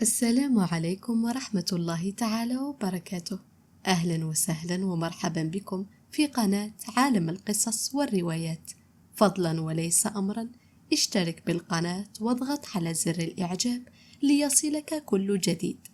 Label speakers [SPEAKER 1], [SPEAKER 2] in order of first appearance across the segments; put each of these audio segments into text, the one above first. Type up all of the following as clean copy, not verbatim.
[SPEAKER 1] السلام عليكم ورحمة الله تعالى وبركاته. أهلا وسهلا ومرحبا بكم في قناة عالم القصص والروايات. فضلا وليس أمرا، اشترك بالقناة واضغط على زر الإعجاب ليصلك كل جديد.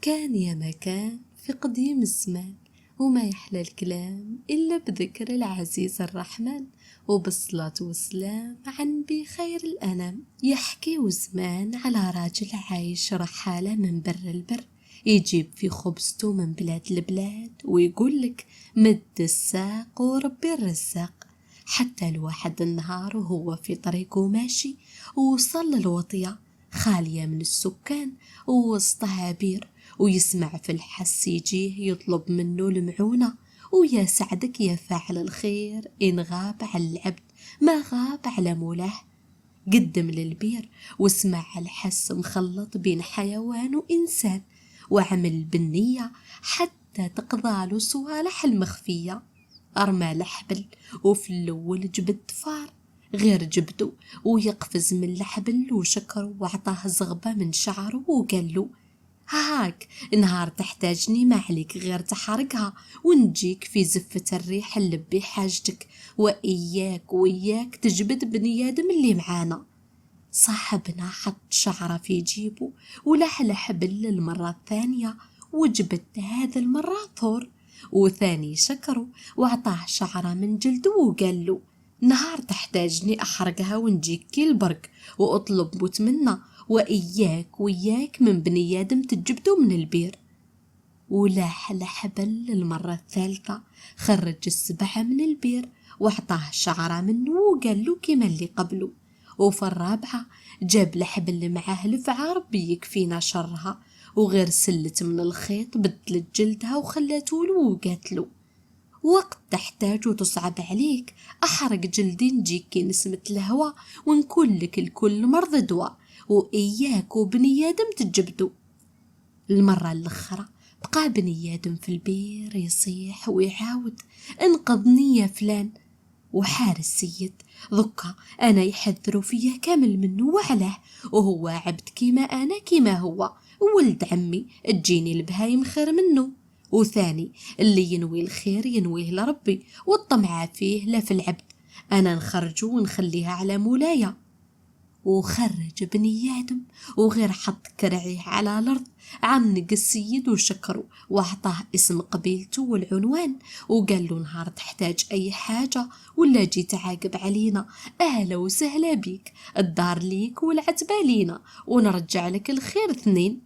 [SPEAKER 1] كان يا مكان في قديم الزمان، وما يحلى الكلام إلا بذكر العزيز الرحمن، وبالصلاة والسلام عن بخير الأنام. يحكي زمان على راجل عايش رحالة من بر البر، يجيب في خبزته من بلاد البلاد، ويقول لك مد الساق وربي الرزاق. حتى الواحد النهار وهو في طريقه ماشي، ووصل للوطية خالية من السكان ووسطها بير، ويسمع في الحس يجيه يطلب منه المعونة. ويا سعدك يا فاعل الخير، إن غاب على العبد ما غاب على مولاه. قدم للبير واسمع الحس مخلط بين حيوان وإنسان، وعمل بالنية حتى تقضى له صوالح المخفية. أرمى الحبل وفي الأول جبد فار غير جبده، ويقفز من الحبل وشكر وعطاه زغبة من شعره وقال له: هاك نهار تحتاجني ما عليك غير تحرقها، ونجيك في زفة الريح اللي حاجتك، وإياك تجبد بني آدم اللي معانا. صاحبنا حط شعره في جيبه ولحلح بل المرة الثانية، وجبد هذا المرة ثور، وثاني شكره وعطاه شعره من جلده وقال له: نهار تحتاجني أحرقها ونجيك كي البرق، وأطلب وتمنى، وإياك من بني آدم تجبده من البير. ولاح لحبل المرة الثالثة، خرج السبعة من البير وعطاه شعره منه وقال له كما اللي قبله. وفي الرابعة جاب الحبل معاه لفعة ربي يكفينا شرها، وغير سلت من الخيط بدلت جلدها وخلته له وقالت له: وقت تحتاج وتصعب عليك أحرق جلدي نجيك كي نسمة الهوى، ونكون لك الكل مرض دواء، وإياك وبني آدم تجبدو. المرة الأخرى بقى بني آدم في البير يصيح ويعاود: انقذني يا فلان. وحار السيد ذكا أنا يحذروا فيه كامل منه وعلاه، وهو عبد كيما أنا كيما هو، ولد عمي تجيني البهايم خير منه. وثاني اللي ينوي الخير ينويه لربي، والطمع فيه لا في العبد، أنا نخرجه ونخليها على مولايا. وخرج بني آدم وغير حط كرعيه على الأرض، عنق السيد وشكره وأعطاه اسم قبيلته والعنوان، وقال له: نهار تحتاج أي حاجة ولا جيت عاقب علينا، أهلا وسهلا بيك، الدار ليك والعتبة لينا، ونرجع لك الخير اثنين.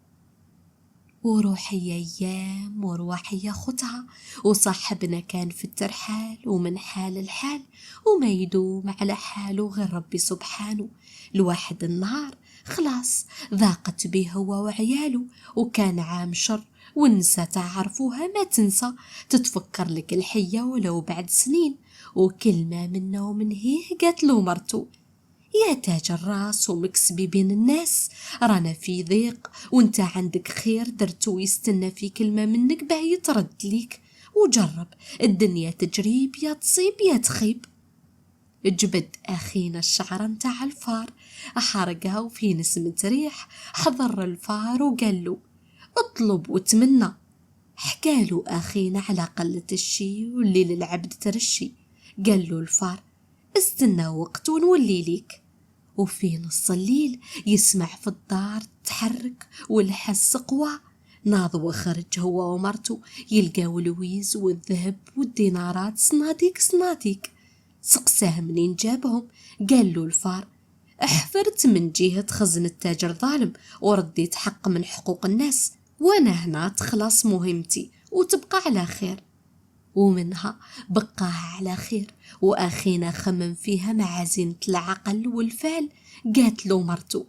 [SPEAKER 1] وروحي أيام وروحي خدها، وصاحبنا كان في الترحال ومن حال لحال، وما يدوم على حاله غير ربي سبحانه. الواحد النهار خلاص ضاقت به هو وعياله، وكان عام شر، والنساء تعرفوها ما تنسى، تتفكر لك الحية ولو بعد سنين. وكلمة منه ومن هيه قالت له مرته: يا تاج الراس ومكسبي بين الناس، رانا في ضيق وانت عندك خير درتو ويستنى في كلمة منك باه يترد ليك، وجرب الدنيا تجريب يا تصيب يا تخيب. جبد أخينا الشعر متاع الفار، أحرقها وفي نسمة ريح حضر الفار وقال له: اطلب وتمنى. حكاله أخينا على قلة الشي واللي للعبد ترشي. قال له الفار: استنى وقت ونولي ليك. وفي نص الليل يسمع في الدار تحرك والحس قوى، ناض وخرج هو ومرته يلقاو الويز والذهب والدينارات صناديق. سقساه منين جابهم. قال له الفار: احفرت من جهة خزن التاجر ظالم، ورديت حق من حقوق الناس، وانا هنا تخلص مهمتي وتبقى على خير. ومنها بقاها على خير. وأخينا خمم فيها مع زينة العقل والفعل. قالت له مرته: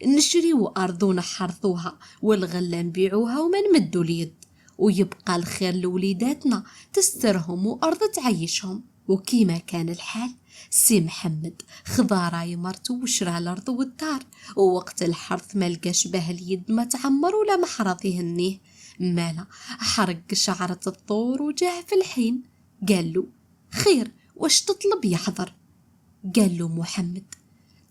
[SPEAKER 1] نشريو أرض ونحرثوها، والغلة نبيعوها وما نمدوا اليد، ويبقى الخير لوليداتنا تسترهم وأرض تعيشهم. وكيما كان الحال سي محمد خذا راي مرته وشرى الأرض والدار، ووقت الحرث ما لقاش باه اليد ما تعمر ولا محرث يهنيه، مالا حرق شعرة الطور وجاه في الحين. قال له: خير واش تطلب يحضر. قال له محمد: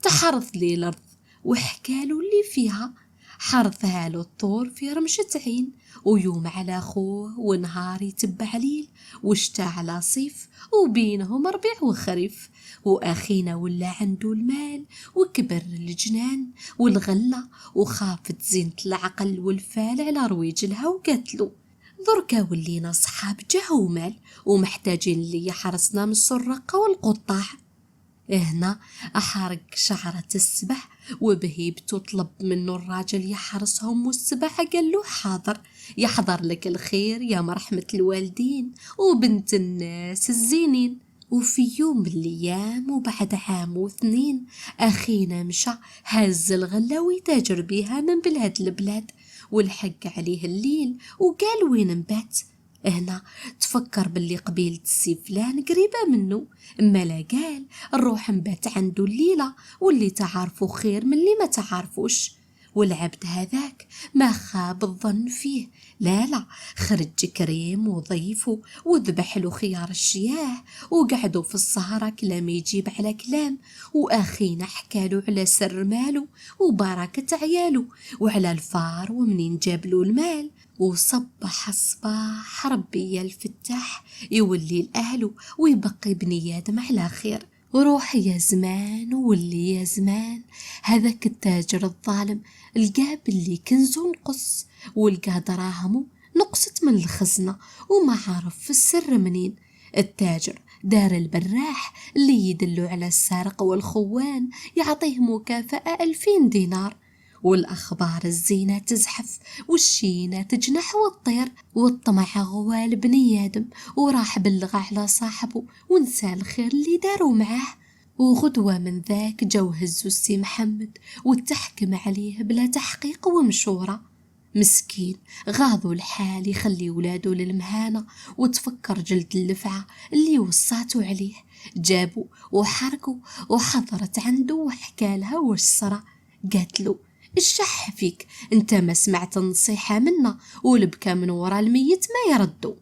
[SPEAKER 1] تحرث لي الأرض وحكالو اللي فيها. حرثها له الطور في رمشة عين، ويوم على خوه ونهار يتبع ليل، وشتا على صيف وبينهم ربيع وخريف. وأخينا ولا عنده المال وكبر الجنان والغلة، وخافت زينة العقل والفال على رويجلها وقتلو. دركا ولينا صحاب جاه ومال، ومحتاجين اللي يحرسنا من السرقة والقطاع. هنا أحرق شعرة السبح، وبهيبته طلب منه الراجل يحرسهم، والسبح قال له حاضر، يحضر لك الخير يا مرحمة الوالدين وبنت الناس الزينين. وفي يوم من الأيام وبعد عام و2، أخينا مشى هز الغلة ويتاجر بيها من بلاد لبلاد، والحق عليه الليل وقال وين نبات. هنا تفكر باللي قبيلة السيفلان قريبة منه، اما لا قال نروح نبات عنده الليلة، واللي تعرفه خير من اللي ما تعرفوش. والعبد هذاك ما خاب الظن فيه، لا خرج كريم وضيفه وذبح له خيار الشياه، وقعدوا في السهرة كلام يجيب على كلام. وأخينا حكالو على سر ماله وبركة عياله، وعلى الفار ومنين جابلو المال. وصبح صباح ربي الفتاح يولي لأهله، ويبقي بني آدم على خير. وروح يا زمان وولي يا زمان، هذاك التاجر الظالم لقى باللي كنزو نقص، ولقى دراهمه نقصت من الخزنة، وما عرف في السر منين. التاجر دار البراح اللي يدلو على السارق والخوان يعطيه مكافأة 2000 دينار. والأخبار الزينة تزحف، والشينة تجنح وتطير، والطمع غوال بني آدم، وراح بلغ على صاحبه ونسى الخير اللي داروا معاه. وغدوة من ذاك جو هزو السي محمد وتحكم عليه بلا تحقيق ومشورة. مسكين غاضوا الحال يخلي ولاده للمهانة، وتفكر جلد اللفعة اللي وصاتوا عليه. جابوا وحرقوا، وحضرت عنده وحكالها وش صرا. قاتلوا الشح فيك، انت ما سمعت النصيحة منا، والبكى من ورا الميت ما يردوا.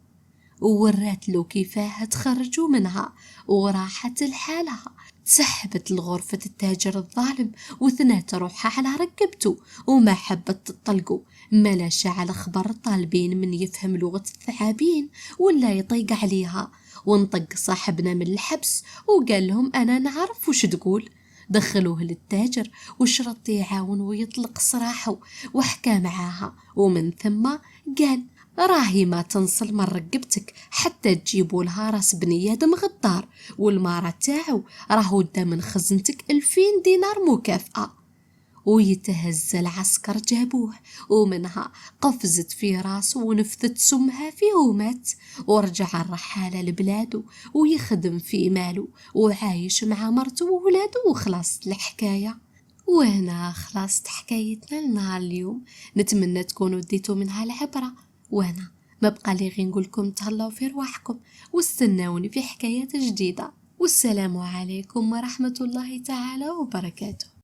[SPEAKER 1] وورات له كيفاه تخرجوا منها، وراحت لحالها. تسحبت لغرفة التاجر الظالم وثنات روحها على رقبته، وما حبت تطلقوا. ملاش على خبر طالبين من يفهم لغة الثعابين ولا يطيق عليها. وانطق صاحبنا من الحبس وقال لهم أنا نعرف وش تقول. دخلوه للتاجر وشرط يعاون ويطلق سراحه، وحكى معاها، ومن ثم قال راهي ما تنصل من رقبتك حتى تجيبوا لها راس بني آدم غدار، والمارة تاعو راهو دا من خزنتك 2000 دينار مكافأة. ويتهز العسكر جابوه، ومنها قفزت في راسه ونفثت سمها فيه ومات. ورجع الرحالة لبلاده ويخدم في ماله، وعايش مع مرته وولاده، وخلاص الحكاية. وهنا خلاصت حكايتنا لنهار اليوم، نتمنى تكونوا ديتوا منها العبرة. وانا ما بقى لي غير نقولكم تهلاو في رواحكم، واستناوني في حكايات جديدة. والسلام عليكم ورحمة الله تعالى وبركاته.